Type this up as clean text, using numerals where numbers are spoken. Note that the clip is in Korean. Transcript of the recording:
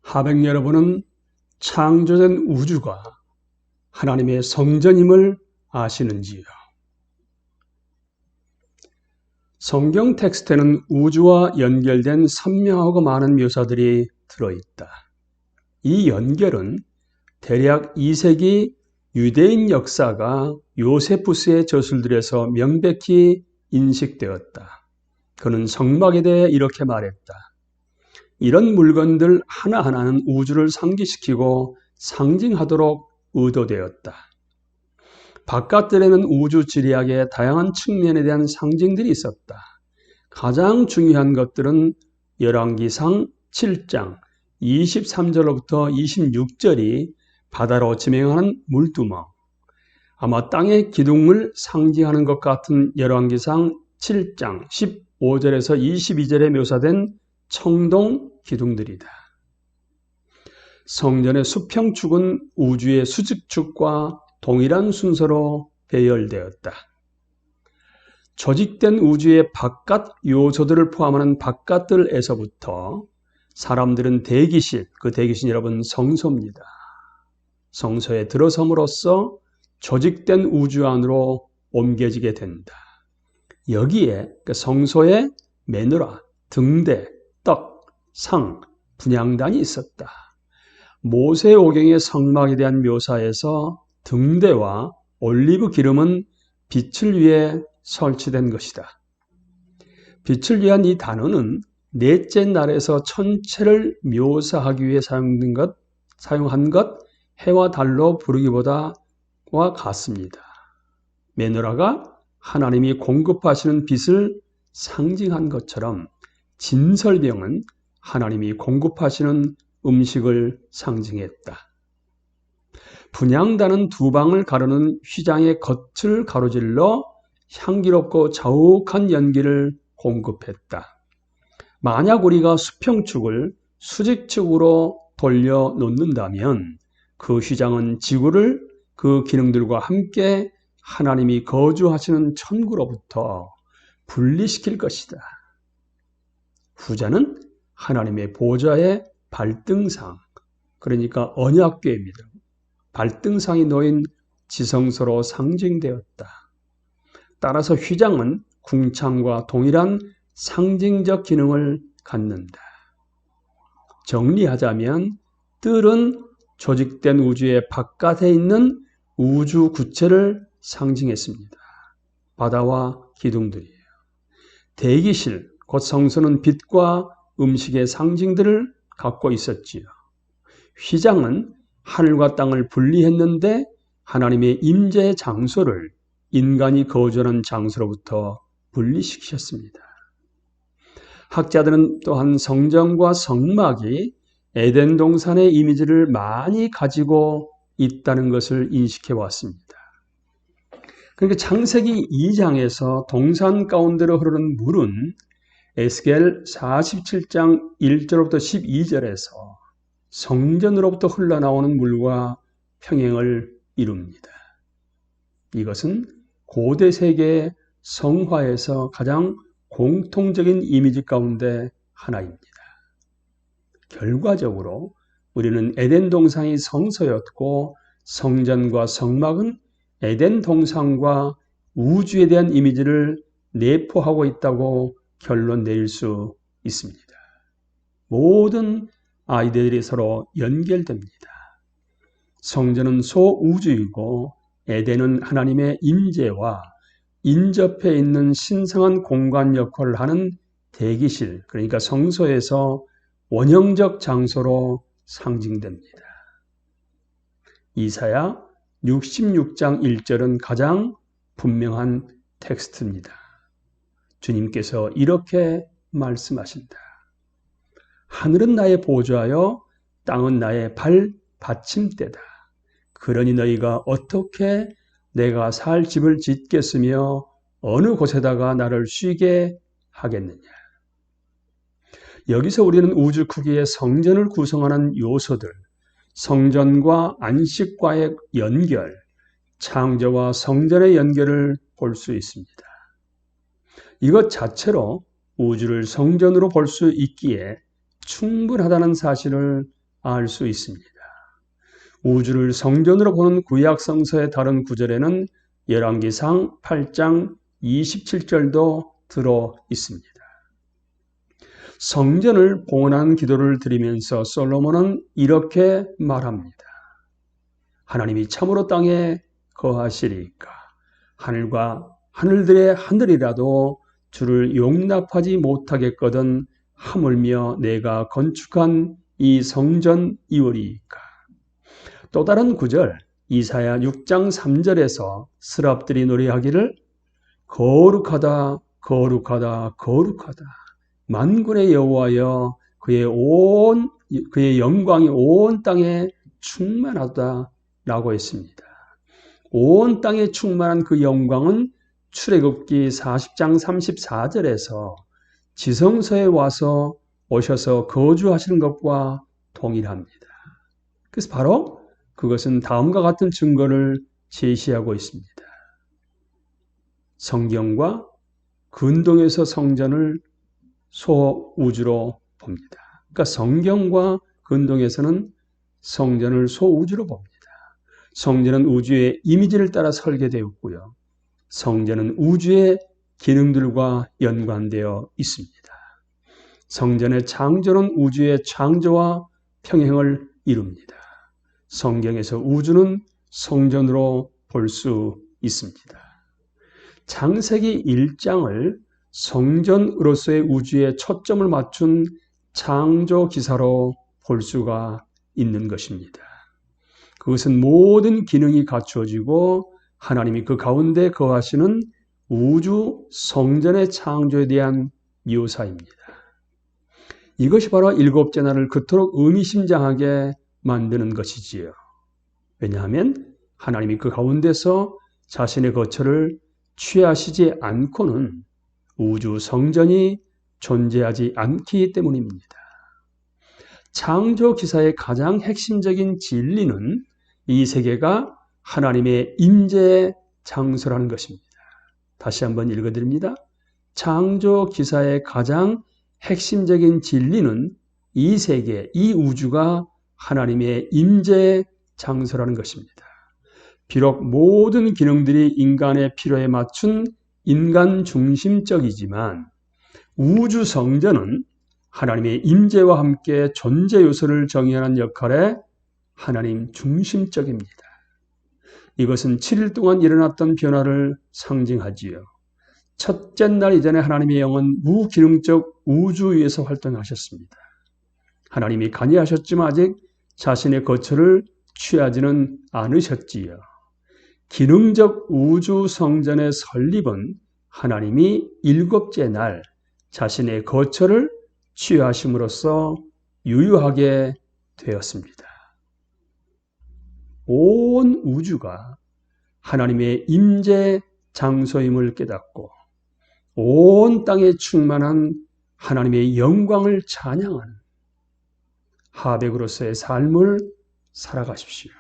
하백 여러분은 창조된 우주가 하나님의 성전임을 아시는지요? 성경 텍스트에는 우주와 연결된 선명하고 많은 묘사들이 들어있다. 이 연결은 대략 2세기 유대인 역사가 요세푸스의 저술들에서 명백히 인식되었다. 그는 성막에 대해 이렇게 말했다. 이런 물건들 하나하나는 우주를 상기시키고 상징하도록 의도되었다. 바깥들에는 우주 지리학의 다양한 측면에 대한 상징들이 있었다. 가장 중요한 것들은 열왕기상 7장 23절로부터 26절이 바다로 지명하는 물두멍, 아마 땅의 기둥을 상징하는 것 같은 열왕기상 7장 15절에서 22절에 묘사된 청동 기둥들이다. 성전의 수평축은 우주의 수직축과 동일한 순서로 배열되었다. 조직된 우주의 바깥 요소들을 포함하는 바깥들에서부터 사람들은 대기실, 그 대기실 여러분 성소입니다. 성소에 들어섬으로써 조직된 우주 안으로 옮겨지게 된다. 여기에 그 성소에 메누라, 등대, 떡, 상, 분향단이 있었다. 모세오경의 성막에 대한 묘사에서 등대와 올리브 기름은 빛을 위해 설치된 것이다. 빛을 위한 이 단어는 넷째 날에서 천체를 묘사하기 위해 사용한 것, 해와 달로 부르기보다와 같습니다. 메누라가 하나님이 공급하시는 빛을 상징한 것처럼 진설병은 하나님이 공급하시는 음식을 상징했다. 분향단은 두 방을 가르는 휘장의 겉을 가로질러 향기롭고 자욱한 연기를 공급했다. 만약 우리가 수평축을 수직축으로 돌려놓는다면 그 휘장은 지구를 그 기능들과 함께 하나님이 거주하시는 천국으로부터 분리시킬 것이다. 후자는 하나님의 보좌의 발등상, 그러니까 언약궤입니다. 발등상이 놓인 지성소로 상징되었다. 따라서 휘장은 궁창과 동일한 상징적 기능을 갖는다. 정리하자면 뜰은 조직된 우주의 바깥에 있는 우주 구체를 상징했습니다. 바다와 기둥들이에요. 대기실, 곧 성소는 빛과 음식의 상징들을 갖고 있었지요. 휘장은 하늘과 땅을 분리했는데 하나님의 임재의 장소를 인간이 거주하는 장소로부터 분리시키셨습니다. 학자들은 또한 성전과 성막이 에덴 동산의 이미지를 많이 가지고 있다는 것을 인식해 왔습니다. 그러니까 창세기 2장에서 동산 가운데로 흐르는 물은 에스겔 47장 1절부터 12절에서 성전으로부터 흘러나오는 물과 평행을 이룹니다. 이것은 고대 세계의 성화에서 가장 공통적인 이미지 가운데 하나입니다. 결과적으로 우리는 에덴 동산이 성소였고 성전과 성막은 에덴 동산과 우주에 대한 이미지를 내포하고 있다고 결론 내릴 수 있습니다. 모든 아이디어들이 서로 연결됩니다. 성전은 소우주이고 에덴은 하나님의 임재와 인접해 있는 신성한 공간 역할을 하는 대기실, 그러니까 성소에서 원형적 장소로 상징됩니다. 이사야 66장 1절은 가장 분명한 텍스트입니다. 주님께서 이렇게 말씀하신다. 하늘은 나의 보좌여 땅은 나의 발 받침대다. 그러니 너희가 어떻게 내가 살 집을 짓겠으며 어느 곳에다가 나를 쉬게 하겠느냐. 여기서 우리는 우주 크기의 성전을 구성하는 요소들, 성전과 안식과의 연결, 창조와 성전의 연결을 볼 수 있습니다. 이것 자체로 우주를 성전으로 볼 수 있기에 충분하다는 사실을 알 수 있습니다. 우주를 성전으로 보는 구약 성서의 다른 구절에는 열왕기상 8장 27절도 들어 있습니다. 성전을 봉헌하는 기도를 드리면서 솔로몬은 이렇게 말합니다. 하나님이 참으로 땅에 거하시리까 하늘과 하늘들의 하늘이라도 주를 용납하지 못하겠거든 하물며 내가 건축한 이 성전이오리이까. 또 다른 구절 이사야 6장 3절에서 스랍들이 노래하기를 거룩하다 거룩하다 거룩하다 만군의 여호와여 그의 영광이 온 땅에 충만하다 라고 했습니다. 온 땅에 충만한 그 영광은 출애굽기 40장 34절에서 지성소에 와서 오셔서 거주하시는 것과 동일합니다. 그래서 바로 그것은 다음과 같은 증거를 제시하고 있습니다. 성경과 근동에서 성전을 소우주로 봅니다. 그러니까 성경과 근동에서는 성전을 소우주로 봅니다. 성전은 우주의 이미지를 따라 설계되었고요. 성전은 우주의 기능들과 연관되어 있습니다. 성전의 창조는 우주의 창조와 평행을 이룹니다. 성경에서 우주는 성전으로 볼 수 있습니다. 창세기 1장을 성전으로서의 우주에 초점을 맞춘 창조 기사로 볼 수가 있는 것입니다. 그것은 모든 기능이 갖추어지고 하나님이 그 가운데 거하시는 우주 성전의 창조에 대한 묘사입니다. 이것이 바로 일곱째 날을 그토록 의미심장하게 만드는 것이지요. 왜냐하면 하나님이 그 가운데서 자신의 거처를 취하시지 않고는 우주 성전이 존재하지 않기 때문입니다. 창조 기사의 가장 핵심적인 진리는 이 세계가 하나님의 임재의 장소라는 것입니다. 다시 한번 읽어드립니다. 창조 기사의 가장 핵심적인 진리는 이 세계, 이 우주가 하나님의 임재의 장소라는 것입니다. 비록 모든 기능들이 인간의 필요에 맞춘 인간 중심적이지만 우주 성전은 하나님의 임재와 함께 존재 요소를 정의하는 역할에 하나님 중심적입니다. 이것은 7일 동안 일어났던 변화를 상징하지요. 첫째 날 이전에 하나님의 영은 무기능적 우주 위에서 활동하셨습니다. 하나님이 관여하셨지만 아직 자신의 거처를 취하지는 않으셨지요. 기능적 우주 성전의 설립은 하나님이 일곱째 날 자신의 거처를 취하심으로써 유효하게 되었습니다. 온 우주가 하나님의 임재 장소임을 깨닫고 온 땅에 충만한 하나님의 영광을 찬양하는 하백으로서의 삶을 살아가십시오.